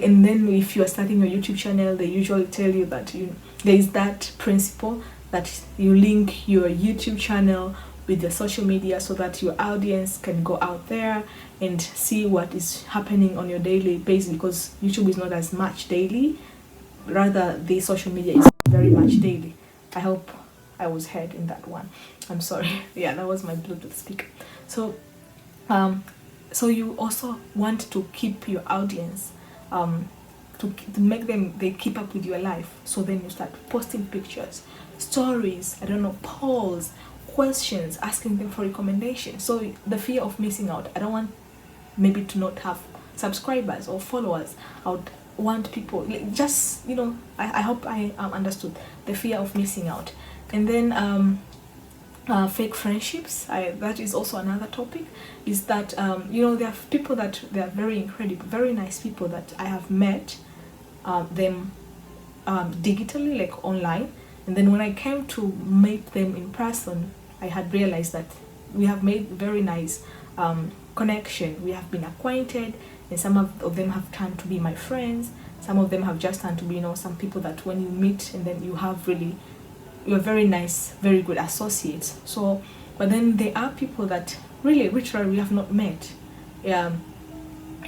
And then if you are starting your YouTube channel, they usually tell you that there is that principle that you link your YouTube channel with your social media so that your audience can go out there and see what is happening on your daily basis, because YouTube is not as much daily, rather the social media is very much daily. I hope I was heard in that one. I'm sorry. Yeah, that was my Bluetooth speaker. So so you also want to keep your audience, to make them, they keep up with your life. So then you start posting pictures, stories, I don't know, polls, questions, asking them for recommendations. So the fear of missing out, I don't want maybe to not have subscribers or followers. I would want people, just, I hope I understood the fear of missing out. And then fake friendships, that is also another topic. Is that there are people that they are very incredible, very nice people that I have met them digitally, like online, and then when I came to meet them in person, I had realized that we have made very nice connection. We have been acquainted, and some of them have turned to be my friends. Some of them have just turned to be, some people that when you meet and then you're very nice, very good associates. So, but then there are people that really, literally, we have not met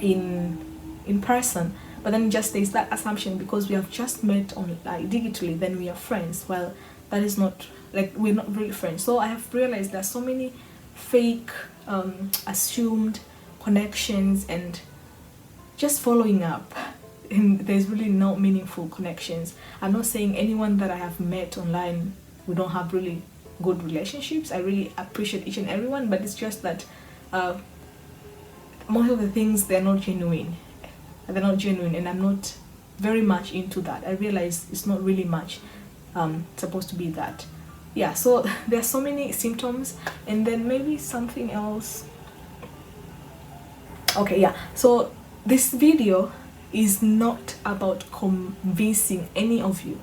in person. But then just there's that assumption because we have just met on digitally, then we are friends. Well, that is not, like, we're not really friends. So I have realized there are so many fake, assumed connections and just following up. And there's really no meaningful connections. I'm not saying anyone that I have met online, we don't have really good relationships. I really appreciate each and everyone, but it's just that most of the things, they're not genuine, and I'm not very much into that. I realize it's not really much supposed to be that. Yeah, so there's so many symptoms. And then maybe something else. Okay, yeah, so this video is not about convincing any of you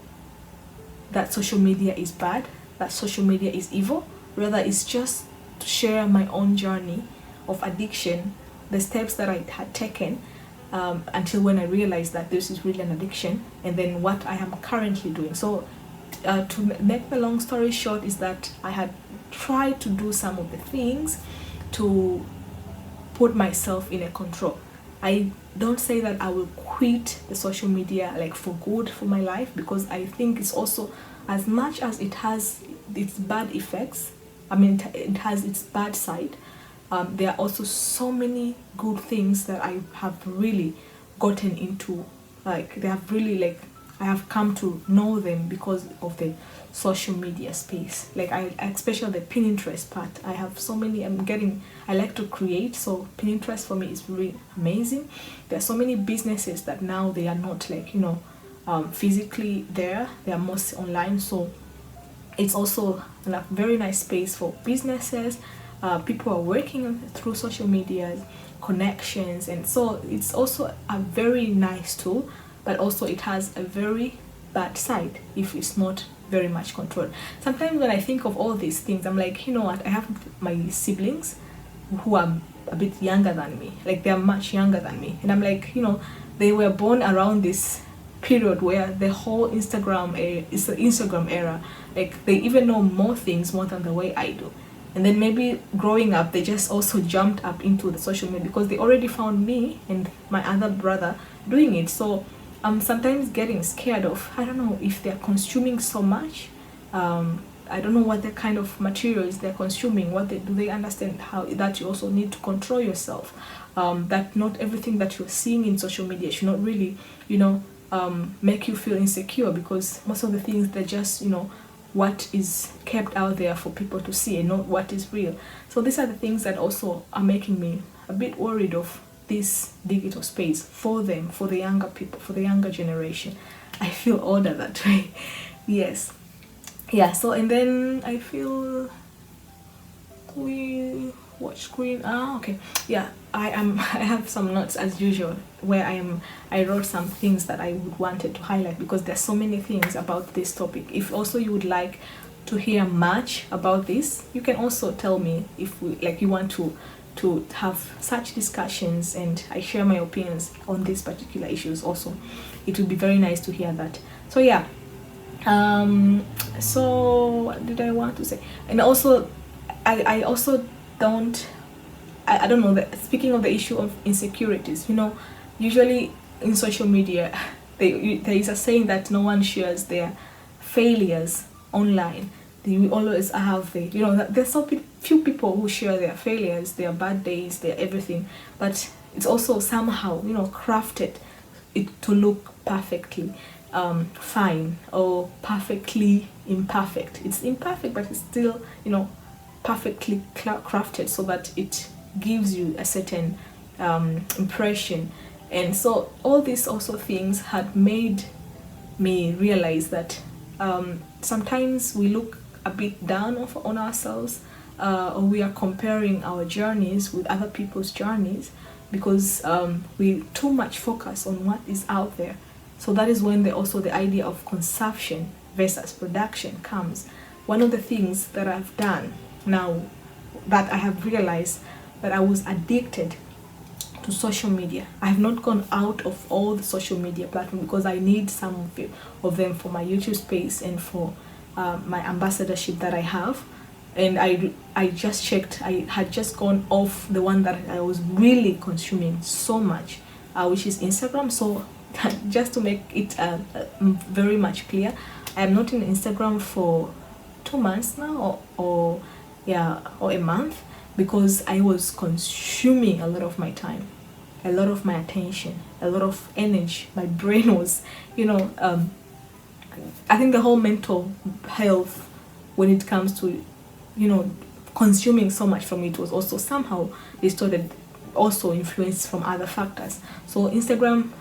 that social media is bad, that social media is evil. Rather, it's just to share my own journey of addiction, the steps that I had taken until when I realized that this is really an addiction, and then what I am currently doing. So to make the long story short is that I had tried to do some of the things to put myself in a control. I don't say that I will quit the social media like for good for my life, because I think it's also, as much as it has its bad effects, I mean it has its bad side, there are also so many good things that I have really gotten into. Like, they have really, like, I have come to know them because of the social media space. Like, especially the Pinterest part, I have so many, I like to create, so Pinterest for me is really amazing. There are so many businesses that now they are not like, physically there, they are mostly online. So it's also a very nice space for businesses. People are working through social media, connections, and so it's also a very nice tool, but also it has a very bad side if it's not very much controlled. Sometimes when I think of all these things, I'm like, you know what, I have my siblings who are a bit younger than me, like they're much younger than me, and I'm like, they were born around this period where the whole Instagram is the Instagram era. Like, they even know more things more than the way I do. And then maybe growing up, they just also jumped up into the social media because they already found me and my other brother doing it. So I'm sometimes getting scared of, I don't know if they're consuming so much. I don't know what the kind of materials they're consuming. Do they understand how that you also need to control yourself? That not everything that you're seeing in social media should not really, make you feel insecure, because most of the things, they're just, what is kept out there for people to see and not what is real. So these are the things that also are making me a bit worried of this digital space for them, for the younger people, for the younger generation. I feel older that way. Yes. Yeah, so and then I feel we watch screen. Okay. Yeah, I have some notes as usual where I wrote some things that I would wanted to highlight, because there's so many things about this topic. If also you would like to hear much about this, you can also tell me if you want to to have such discussions, and I share my opinions on these particular issues also. It would be very nice to hear that. So yeah, so what did I want to say? And also I also don't, I don't know, speaking of the issue of insecurities, usually in social media there is a saying that no one shares their failures online. We always have there's so few people who share their failures, their bad days, their everything, but it's also somehow crafted it to look perfectly fine or perfectly imperfect. It's imperfect, but it's still perfectly crafted so that it gives you a certain impression. And so all these also things had made me realize that sometimes we look a bit down on ourselves, or we are comparing our journeys with other people's journeys because we too much focus on what is out there. So that is when also the idea of consumption versus production comes. One of the things that I've done now, that I have realized that I was addicted to social media. I have not gone out of all the social media platforms because I need some of them for my YouTube space and for my ambassadorship that I have. And I just checked, I had just gone off the one that I was really consuming so much, which is Instagram. So just to make it very much clear, I am not in Instagram for 2 months now, or a month, because I was consuming a lot of my time, a lot of my attention, a lot of energy. My brain was, I think the whole mental health when it comes to, consuming so much from it was also somehow distorted, also influenced from other factors. So Instagram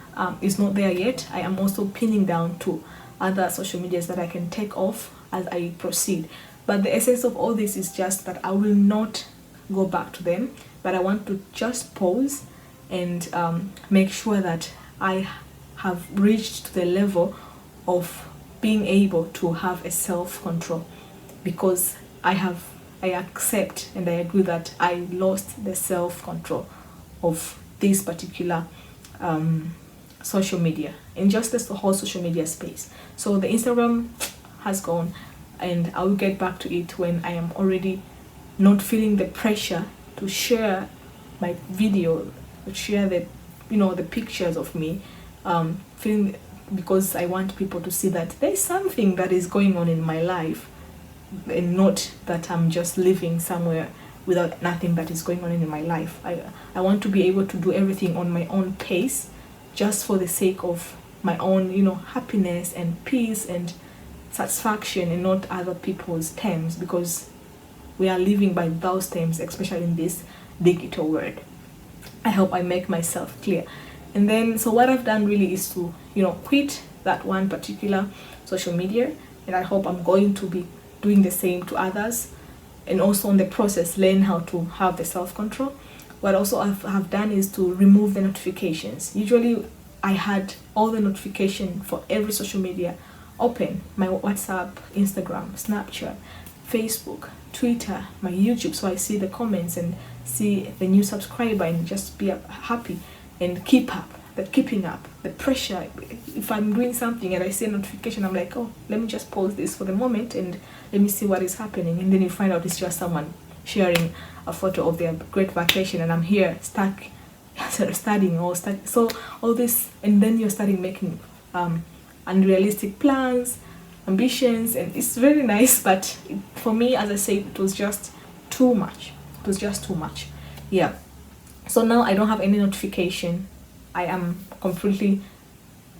is not there yet. I am also pinning down to other social medias that I can take off as I proceed. But the essence of all this is just that I will not go back to them, but I want to just pause and make sure that I have reached to the level of being able to have a self-control, because I accept and I agree that I lost the self-control of this particular social media, and just the whole social media space. So the Instagram has gone, and I will get back to it when I am already not feeling the pressure to share my video, to share the pictures of me, feeling, because I want people to see that there's something that is going on in my life, and not that I'm just living somewhere without nothing that is going on in my life. I want to be able to do everything on my own pace, just for the sake of my own happiness and peace and satisfaction, and not other people's terms, because we are living by those terms, especially in this digital world. I hope I make myself clear. And then, so what I've done really is to quit that one particular social media, and I hope I'm going to be doing the same to others, and also in the process learn how to have the self-control. What also I have done is to remove the notifications. Usually I had all the notification for every social media open: my WhatsApp, Instagram, Snapchat, Facebook, Twitter, my YouTube, so I see the comments and see the new subscriber and just be happy and keeping up the pressure. If I'm doing something and I see a notification, I'm like, oh, let me just pause this for the moment and let me see what is happening. And then you find out it's just someone sharing a photo of their great vacation, and I'm here stuck studying or studying. So all this, and then you're starting making unrealistic plans, ambitions, and it's very nice, but for me, as I said, it was just too much. It was just too much. Yeah. So now I don't have any notification. I am completely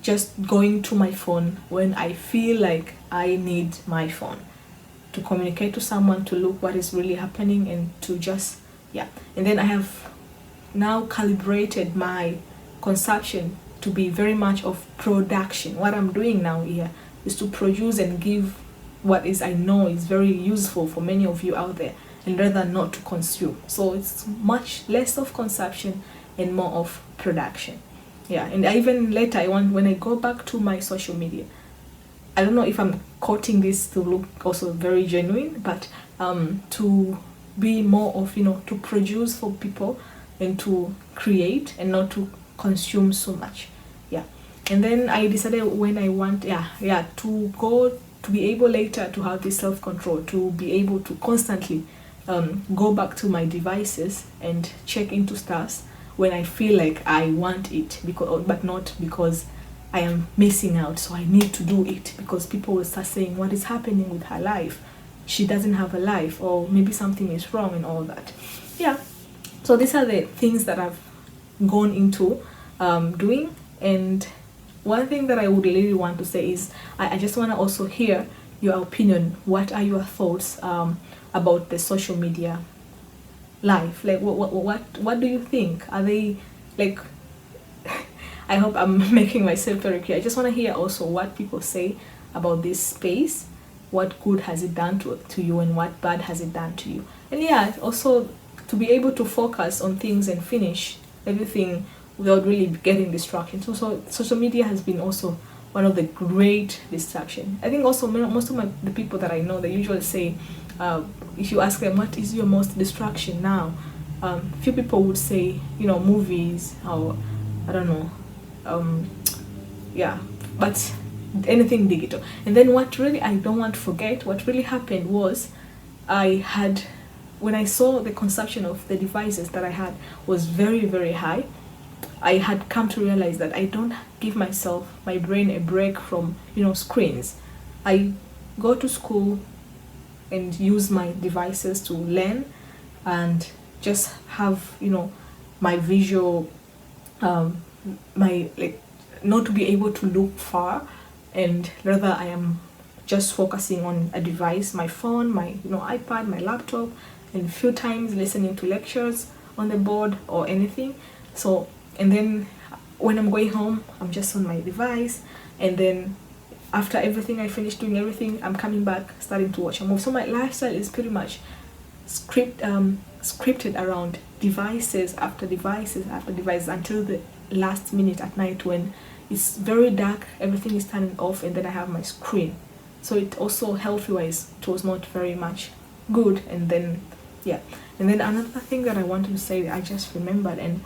just going to my phone when I feel like I need my phone to communicate to someone, to look what is really happening, and to just, yeah. And then I have now calibrated my consumption to be very much of production. What I'm doing now here is to produce and give what is, I know is very useful for many of you out there, and rather not to consume. So it's much less of consumption and more of production. Yeah. And even later, when I go back to my social media, I don't know if I'm quoting this to look also very genuine, but to be more of, to produce for people and to create and not to consume so much. Yeah. And then I decided when I want to be able later to have this self-control, to be able to constantly go back to my devices and check into stars when I feel like I want it, but not because I am missing out, so I need to do it, because people will start saying, what is happening with her life? She doesn't have a life, or maybe something is wrong and all that. Yeah. So these are the things that I've gone into doing. And one thing that I would really want to say is I just want to also hear your opinion. What are your thoughts about the social media life? Like, what do you think? Are they like I hope I'm making myself very clear. I just want to hear also what people say about this space. What good has it done to you, and what bad has it done to you? And yeah, also to be able to focus on things and finish everything without really getting distracted. So social media has been also one of the great distraction. I think also most of the people that I know, they usually say, if you ask them what is your most distraction now, few people would say, movies, or I don't know, yeah, but anything digital. And then what really I don't want to forget, what really happened was, when I saw the consumption of the devices that I had was very, very high, I had come to realize that I don't give my brain a break from, screens. I go to school and use my devices to learn and just have, my visual, not to be able to look far, and rather I am just focusing on a device, my phone, my iPad, my laptop, and a few times listening to lectures on the board or anything. So, and then when I'm going home, I'm just on my device, and then after everything, I finish doing everything, I'm coming back, starting to watch a movie. So my lifestyle is pretty much scripted around devices after devices after devices until the last minute at night when it's very dark, everything is turning off, and then I have my screen. So it also, health-wise, it was not very much good. And then and then another thing that I wanted to say, I just remembered and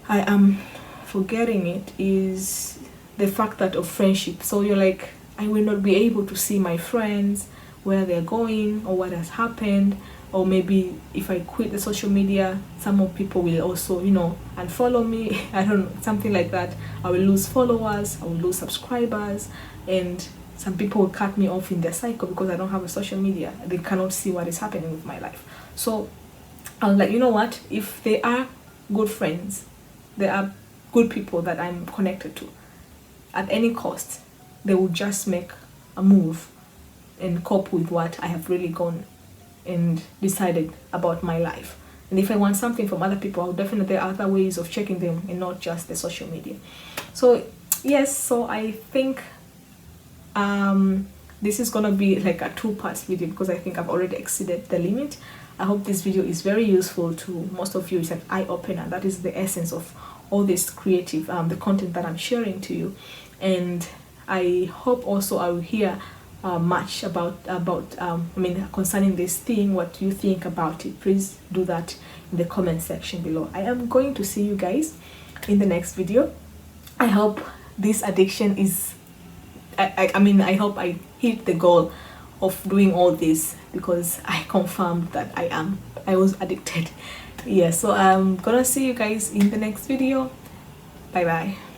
I am forgetting it, is the fact that of friendship. So you're like, I will not be able to see my friends, where they're going or what has happened, or maybe if I quit the social media, some of people will also, unfollow me. I don't know, something like that. I will lose followers, I will lose subscribers, and some people will cut me off in their cycle because I don't have a social media. They cannot see what is happening with my life. So I was like, you know what? If they are good friends, they are good people that I'm connected to, at any cost, they will just make a move and cope with what I have really gone and decided about my life. And if I want something from other people, I'll definitely, there are other ways of checking them and not just the social media. So yes, so I think this is gonna be like a 2-part video because I think I've already exceeded the limit. I hope this video is very useful to most of you. It's an eye-opener. That is the essence of all this creative, the content that I'm sharing to you. And I hope also I will hear much about concerning this thing, what you think about it. Please do that in the comment section below. I am going to see you guys in the next video. I hope this addiction is, I hope I hit the goal of doing all this, because I confirmed that I was addicted. Yeah, so I'm gonna see you guys in the next video. Bye bye.